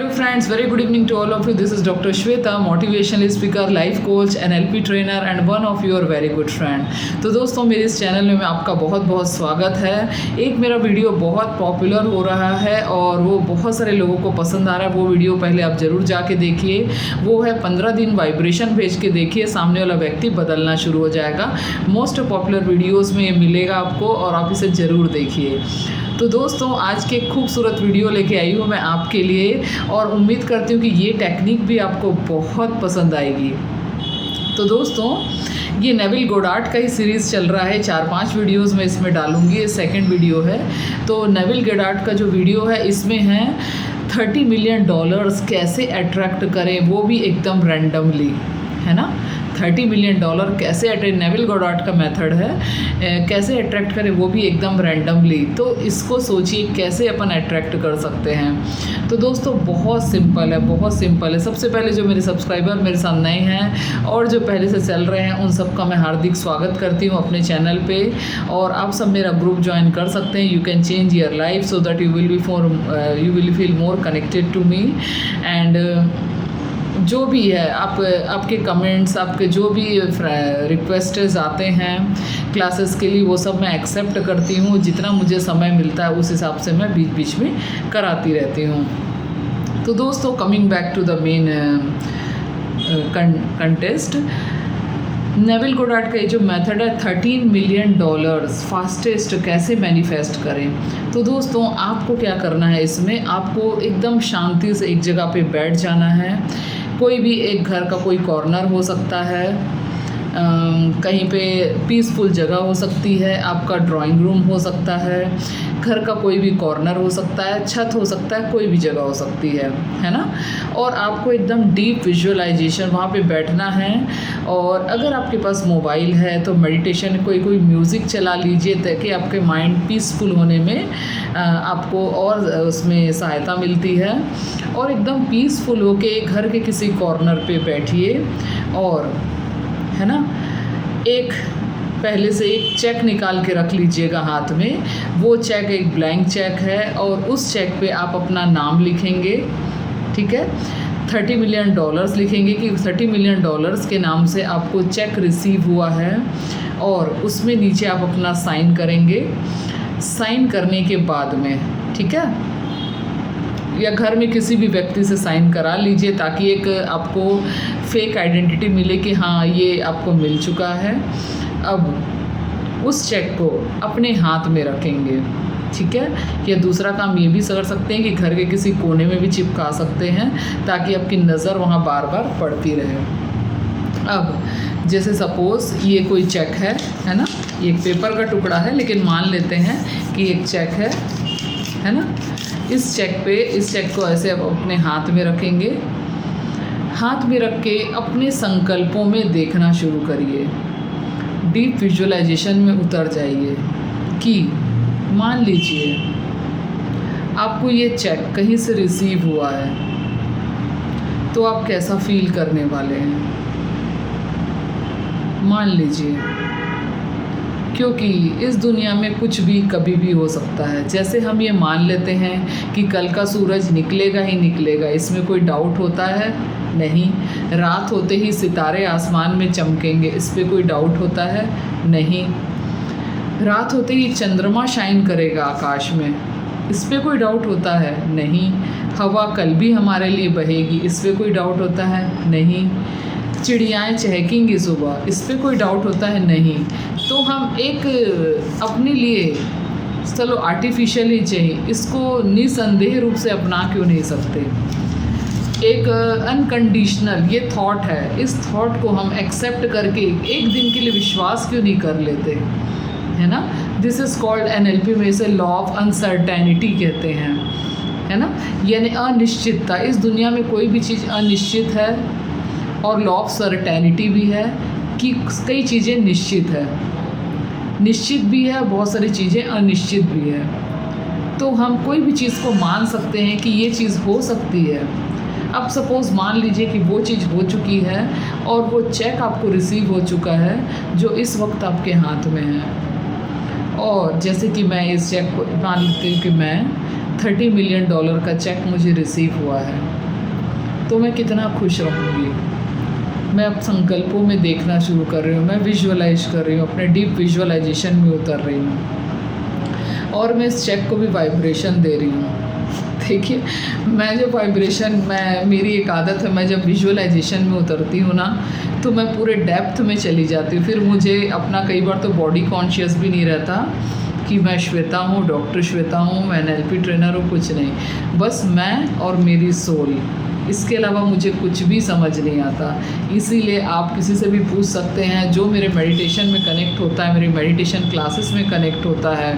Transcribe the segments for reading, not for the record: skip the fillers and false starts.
Hello friends, very good evening to all of you. This is Dr. Shweta, motivational speaker, life coach, NLP trainer and one of your very good friend. तो दोस्तों मेरे इस channel में आपका बहुत बहुत स्वागत है। एक मेरा वीडियो बहुत पॉपुलर हो रहा है और वो बहुत सारे लोगों को पसंद आ रहा है। वो वीडियो पहले आप ज़रूर जाके देखिए। वो है 15 दिन वाइब्रेशन भेज के देखिए, सामने वाला व्यक्ति बदलना शुरू हो जाएगा। मोस्ट पॉपुलर वीडियोज़ में ये मिलेगा आपको और आप इसे ज़रूर देखिए। तो दोस्तों आज के खूबसूरत वीडियो लेके आई हूँ मैं आपके लिए और उम्मीद करती हूँ कि ये टेक्निक भी आपको बहुत पसंद आएगी। तो दोस्तों ये नेविल गोडार्ड का ही सीरीज़ चल रहा है, 4-5 वीडियोस में इसमें डालूंगी। ये सेकंड वीडियो है। तो नेविल गोडार्ड का जो वीडियो है इसमें है $30 मिलियन कैसे अट्रैक्ट करें, वो भी एकदम रैंडमली, है ना। $30 मिलियन कैसे अट्रैक्ट, नेविल गोडार्ड का मेथड है, कैसे अट्रैक्ट करें वो भी एकदम रैंडमली। तो इसको सोचिए कैसे अपन अट्रैक्ट कर सकते हैं। तो दोस्तों बहुत सिंपल है, बहुत सिंपल है। सबसे पहले जो मेरे सब्सक्राइबर मेरे साथ नए हैं और जो पहले से चल रहे हैं उन सबका मैं हार्दिक स्वागत करती हूँ अपने चैनल पे। और आप सब मेरा ग्रुप ज्वाइन कर सकते हैं। You can change your life so that you will feel more connected to me. And जो भी है आपके कमेंट्स, आपके जो भी रिक्वेस्ट्स आते हैं क्लासेस के लिए, वो सब मैं एक्सेप्ट करती हूँ। जितना मुझे समय मिलता है उस हिसाब से मैं बीच बीच में कराती रहती हूँ। तो दोस्तों coming back to the main contest, Neville Goddard का ये जो मेथड है $13 मिलियन फास्टेस्ट कैसे मैनिफेस्ट करें। तो दोस्तों आपको क्या करना है, इसमें आपको एकदम शांति से एक जगह पे बैठ जाना है। कोई भी एक घर का कोई कॉर्नर हो सकता है, कहीं पे पीसफुल जगह हो सकती है, आपका ड्राइंग रूम हो सकता है, घर का कोई भी कॉर्नर हो सकता है, छत हो सकता है, कोई भी जगह हो सकती है ना। और आपको एकदम डीप विजुअलाइजेशन वहाँ पे बैठना है। और अगर आपके पास मोबाइल है तो मेडिटेशन कोई म्यूज़िक चला लीजिए ताकि आपके माइंड पीसफुल होने में आपको और उसमें सहायता मिलती है। और एकदम पीसफुल होके घर के किसी कॉर्नर पे बैठिए और, है ना, एक पहले से एक चेक निकाल के रख लीजिएगा हाथ में। वो चेक एक ब्लैंक चेक है और उस चेक पे आप अपना नाम लिखेंगे, ठीक है। $30 मिलियन लिखेंगे कि $30 मिलियन के नाम से आपको चेक रिसीव हुआ है और उसमें नीचे आप अपना साइन करेंगे। साइन करने के बाद में, ठीक है, या घर में किसी भी व्यक्ति से साइन करा लीजिए ताकि एक आपको फेक आइडेंटिटी मिले कि हाँ ये आपको मिल चुका है। अब उस चेक को अपने हाथ में रखेंगे, ठीक है। या दूसरा काम ये भी कर सकते हैं कि घर के किसी कोने में भी चिपका सकते हैं ताकि आपकी नज़र वहाँ बार बार पड़ती रहे। अब जैसे सपोज़ ये कोई चेक है ना, ये एक पेपर का टुकड़ा है लेकिन मान लेते हैं कि एक चेक है ना। इस चेक को ऐसे आप अपने हाथ में रखेंगे। हाथ में रख के अपने संकल्पों में देखना शुरू करिए। डीप विजुअलाइजेशन में उतर जाइए कि मान लीजिए आपको ये चेक कहीं से रिसीव हुआ है तो आप कैसा फील करने वाले हैं, मान लीजिए। क्योंकि इस दुनिया में कुछ भी कभी भी हो सकता है। जैसे हम ये मान लेते हैं कि कल का सूरज निकलेगा ही निकलेगा, इसमें कोई डाउट होता है नहीं। रात होते ही सितारे आसमान में चमकेंगे, इस पर कोई डाउट होता है नहीं। रात होते ही चंद्रमा शाइन करेगा आकाश में, इस पर कोई डाउट होता है नहीं। हवा कल भी हमारे लिए बहेगी, इस पर कोई डाउट होता है नहीं। चिड़ियाएँ चहकेंगी सुबह, इस पर कोई डाउट होता है नहीं। तो हम एक अपने लिए, चलो आर्टिफिशियल ही चाहिए, इसको निसंदेह रूप से अपना क्यों नहीं सकते। एक अनकंडीशनल ये थॉट है, इस थॉट को हम एक्सेप्ट करके एक दिन के लिए विश्वास क्यों नहीं कर लेते, है ना। दिस इज़ कॉल्ड NLP में इसे लॉ ऑफ अनसर्टेनिटी कहते हैं, है ना। यानी अनिश्चितता। इस दुनिया में कोई भी चीज़ अनिश्चित है और लॉ ऑफ सर्टेनिटी भी है कि कई चीज़ें निश्चित है, निश्चित भी है, बहुत सारी चीज़ें अनिश्चित भी है। तो हम कोई भी चीज़ को मान सकते हैं कि ये चीज़ हो सकती है। अब सपोज़ मान लीजिए कि वो चीज़ हो चुकी है और वो चेक आपको रिसीव हो चुका है जो इस वक्त आपके हाथ में है। और जैसे कि मैं इस चेक को मान लेती हूँ कि मैं $30 मिलियन का चेक मुझे रिसीव हुआ है, तो मैं कितना खुश रहूँगी। मैं अब संकल्पों में देखना शुरू कर रही हूँ, मैं विजुअलाइज कर रही हूँ, अपने डीप विजुअलाइजेशन में उतर रही हूँ और मैं इस चेक को भी वाइब्रेशन दे रही हूँ। देखिए, मैं जब मेरी एक आदत है, मैं जब विजुअलाइजेशन में उतरती हूँ ना, तो मैं पूरे डेप्थ में चली जाती हूँ। फिर मुझे अपना कई बार तो बॉडी कॉन्शियस भी नहीं रहता कि मैं श्वेता हूँ, डॉक्टर श्वेता हूँ, मैं NLP ट्रेनर हूँ, कुछ नहीं। बस मैं और मेरी सोल, इसके अलावा मुझे कुछ भी समझ नहीं आता। इसीलिए आप किसी से भी पूछ सकते हैं जो मेरे मेडिटेशन में कनेक्ट होता है, मेरी मेडिटेशन क्लासेस में कनेक्ट होता है,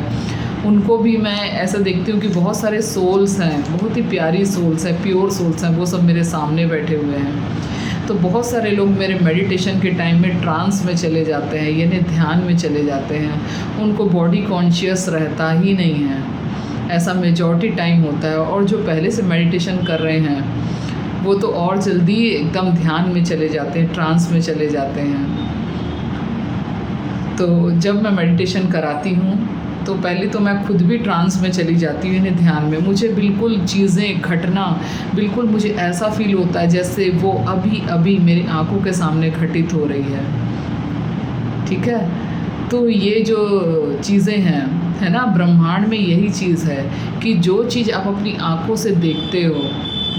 उनको भी मैं ऐसा देखती हूँ कि बहुत सारे सोल्स हैं, बहुत ही प्यारी सोल्स हैं, प्योर सोल्स हैं, वो सब मेरे सामने बैठे हुए हैं। तो बहुत सारे लोग मेरे मेडिटेशन के टाइम में ट्रांस में चले जाते हैं, यानी ध्यान में चले जाते हैं, उनको बॉडी कॉन्शियस रहता ही नहीं है। ऐसा मेजॉरिटी टाइम होता है। और जो पहले से मेडिटेशन कर रहे हैं वो तो और जल्दी एकदम ध्यान में चले जाते हैं, ट्रांस में चले जाते हैं। तो जब मैं मेडिटेशन कराती हूँ तो पहले तो मैं खुद भी ट्रांस में चली जाती हूँ, इन्हें ध्यान में। मुझे बिल्कुल चीज़ें, घटना, बिल्कुल मुझे ऐसा फील होता है जैसे वो अभी अभी मेरी आंखों के सामने घटित हो रही है। ठीक है, तो ये जो चीज़ें हैं, है ना, ब्रह्मांड में यही चीज़ है कि जो चीज़ आप अपनी आंखों से देखते हो,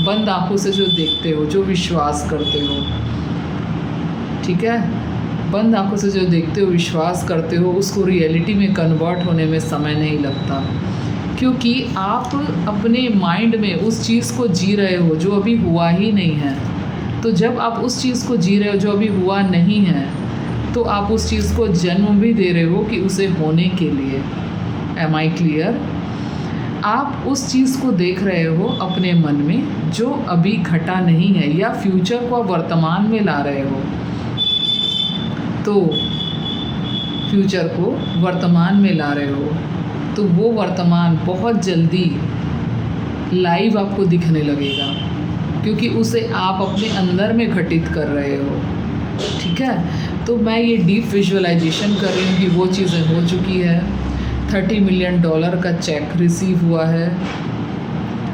बंद आंखों से जो देखते हो, जो विश्वास करते हो, ठीक है, बंद आंखों से जो देखते हो, विश्वास करते हो, उसको रियलिटी में कन्वर्ट होने में समय नहीं लगता, क्योंकि आप अपने माइंड में उस चीज़ को जी रहे हो जो अभी हुआ ही नहीं है। तो जब आप उस चीज़ को जी रहे हो जो अभी हुआ नहीं है, तो आप उस चीज़ को जन्म भी दे रहे हो कि उसे होने के लिए। Am I clear? आप उस चीज़ को देख रहे हो अपने मन में जो अभी घटा नहीं है, या फ्यूचर को आप वर्तमान में ला रहे हो। तो फ्यूचर को वर्तमान में ला रहे हो, तो वो वर्तमान बहुत जल्दी लाइव आपको दिखने लगेगा, क्योंकि उसे आप अपने अंदर में घटित कर रहे हो। ठीक है, तो मैं ये डीप विजुअलाइजेशन कर रही हूँ कि वो चीज़ें हो चुकी है। $30 मिलियन का चेक रिसीव हुआ है।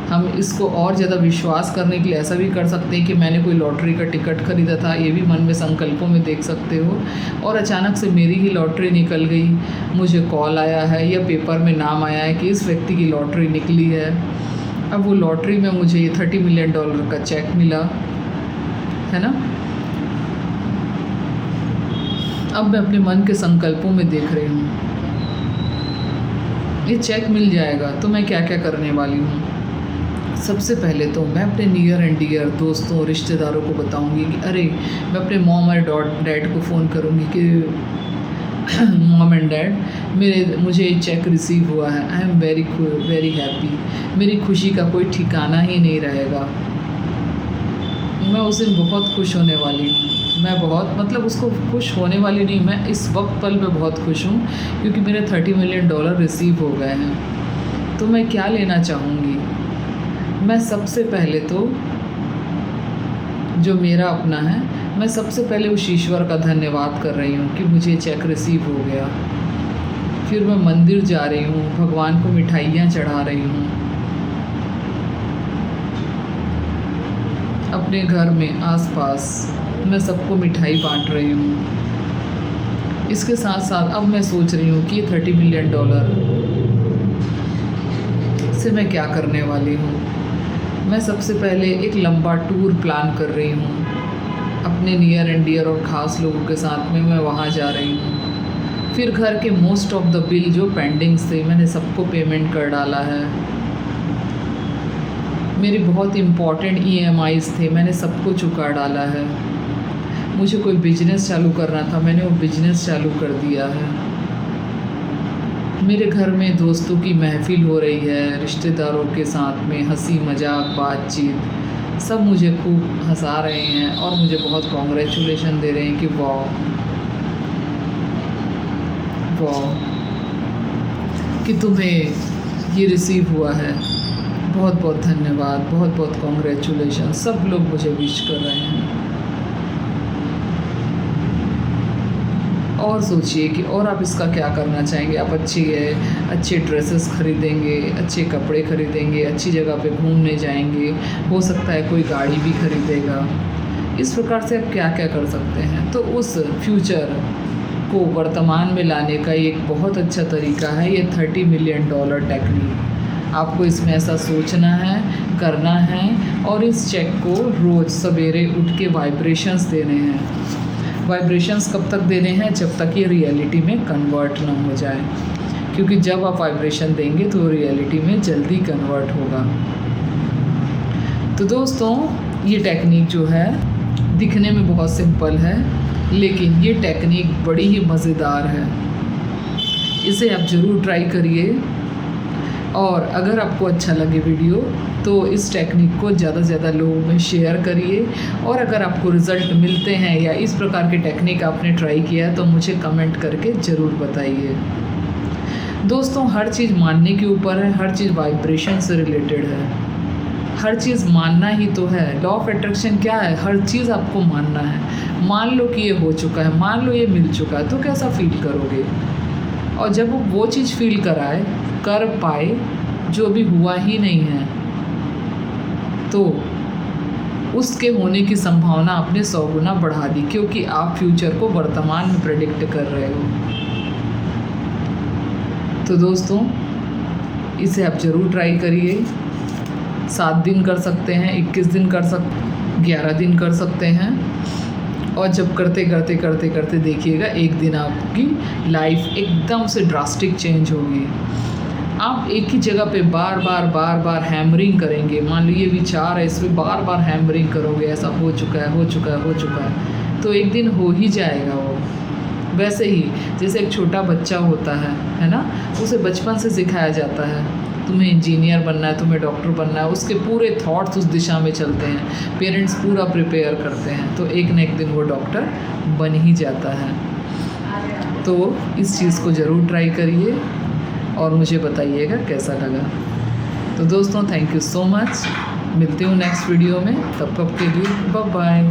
हम इसको और ज़्यादा विश्वास करने के लिए ऐसा भी कर सकते हैं कि मैंने कोई लॉटरी का टिकट खरीदा था, ये भी मन में संकल्पों में देख सकते हो, और अचानक से मेरी ही लॉटरी निकल गई, मुझे कॉल आया है या पेपर में नाम आया है कि इस व्यक्ति की लॉटरी निकली है। अब वो लॉटरी में मुझे ये $30 मिलियन का चेक मिला, है ना। अब मैं अपने मन के संकल्पों में देख रही हूँ ये चेक मिल जाएगा, तो मैं क्या क्या करने वाली हूँ। सबसे पहले तो मैं अपने नियर एंड डियर दोस्तों, रिश्तेदारों को बताऊंगी कि अरे, मैं अपने मॉम और डैड को फ़ोन करूंगी कि मॉम एंड डैड, मुझे चेक रिसीव हुआ है, आई एम वेरी हैप्पी। मेरी खुशी का कोई ठिकाना ही नहीं रहेगा। मैं उस दिन बहुत खुश होने वाली हूँ। मैं बहुत, मतलब उसको खुश होने वाली नहीं, मैं इस वक्त पल में बहुत खुश हूँ, क्योंकि मेरे $30 मिलियन रिसीव हो गए हैं। तो मैं क्या लेना चाहूँगी, मैं सबसे पहले तो जो मेरा अपना है, मैं सबसे पहले उस ईश्वर का धन्यवाद कर रही हूँ कि मुझे चेक रिसीव हो गया। फिर मैं मंदिर जा रही हूँ, भगवान को मिठाइयाँ चढ़ा रही हूँ, अपने घर में आसपास मैं सबको मिठाई बांट रही हूँ। इसके साथ साथ अब मैं सोच रही हूँ कि ये $30 मिलियन से मैं क्या करने वाली हूँ। मैं सबसे पहले एक लंबा टूर प्लान कर रही हूँ अपने नियर एंड डियर और ख़ास लोगों के साथ में। मैं वहाँ जा रही हूँ। फिर घर के मोस्ट ऑफ द बिल जो पेंडिंग्स थे, मैंने सबको पेमेंट कर डाला है। मेरे बहुत इम्पॉर्टेंट EMIs थे, मैंने सबको चुका डाला है। मुझे कोई बिजनेस चालू करना था, मैंने वो बिजनेस चालू कर दिया है। मेरे घर में दोस्तों की महफिल हो रही है, रिश्तेदारों के साथ में हंसी मजाक बातचीत, सब मुझे खूब हंसा रहे हैं और मुझे बहुत कॉन्ग्रेचुलेशन दे रहे हैं कि वाह कि तुम्हें ये रिसीव हुआ है, बहुत बहुत धन्यवाद, बहुत बहुत कॉन्ग्रेचुलेशन। सब लोग मुझे विश कर रहे हैं। और सोचिए कि और आप इसका क्या करना चाहेंगे। आप अच्छे ड्रेसेस खरीदेंगे, अच्छे कपड़े खरीदेंगे, अच्छी जगह पे घूमने जाएंगे, हो सकता है कोई गाड़ी भी खरीदेगा। इस प्रकार से आप क्या क्या कर सकते हैं। तो उस फ्यूचर को वर्तमान में लाने का एक बहुत अच्छा तरीका है ये $30 मिलियन टेक्निक। आपको इसमें ऐसा सोचना है, करना है और इस चेक को रोज़ सवेरे उठ के वाइब्रेशंस देने हैं। वाइब्रेशंस कब तक देने हैं? जब तक ये रियलिटी में कन्वर्ट ना हो जाए, क्योंकि जब आप वाइब्रेशन देंगे तो रियलिटी में जल्दी कन्वर्ट होगा। तो दोस्तों, ये टेक्निक जो है दिखने में बहुत सिंपल है, लेकिन ये टेक्निक बड़ी ही मज़ेदार है। इसे आप ज़रूर ट्राई करिए और अगर आपको अच्छा लगे वीडियो तो इस टेक्निक को ज़्यादा से ज़्यादा लोगों में शेयर करिए। और अगर आपको रिज़ल्ट मिलते हैं या इस प्रकार के टेक्निक आपने ट्राई किया है तो मुझे कमेंट करके ज़रूर बताइए। दोस्तों, हर चीज़ मानने के ऊपर है, हर चीज़ वाइब्रेशन से रिलेटेड है, हर चीज़ मानना ही तो है। लॉ ऑफ अट्रैक्शन क्या है? हर चीज़ आपको मानना है। मान लो कि ये हो चुका है, मान लो ये मिल चुका है, तो कैसा फील करोगे? और जब वो चीज़ फील कर पाए जो अभी हुआ ही नहीं है, तो उसके होने की संभावना आपने 100 गुना बढ़ा दी, क्योंकि आप फ्यूचर को वर्तमान में प्रेडिक्ट कर रहे हो। तो दोस्तों, इसे आप ज़रूर ट्राई करिए। 7 दिन कर सकते हैं, 21 दिन कर 11 दिन कर सकते हैं। और जब करते करते देखिएगा एक दिन आपकी लाइफ एकदम से ड्रास्टिक चेंज होगी। आप एक ही जगह पे बार बार हैमरिंग करेंगे। मान लो ये विचार है, इस पर बार बार हैमरिंग करोगे, ऐसा हो चुका है, तो एक दिन हो ही जाएगा वो। वैसे ही जैसे एक छोटा बच्चा होता है ना, उसे बचपन से सिखाया जाता है तुम्हें इंजीनियर बनना है, तुम्हें डॉक्टर बनना है, उसके पूरे थॉट्स उस दिशा में चलते हैं, पेरेंट्स पूरा प्रिपेयर करते हैं, तो एक न एक दिन वो डॉक्टर बन ही जाता है। तो इस चीज़ को ज़रूर ट्राई करिए और मुझे बताइएगा कैसा लगा। तो दोस्तों, थैंक यू सो मच। मिलती हूँ नेक्स्ट वीडियो में, तब तक के लिए बाय बाय।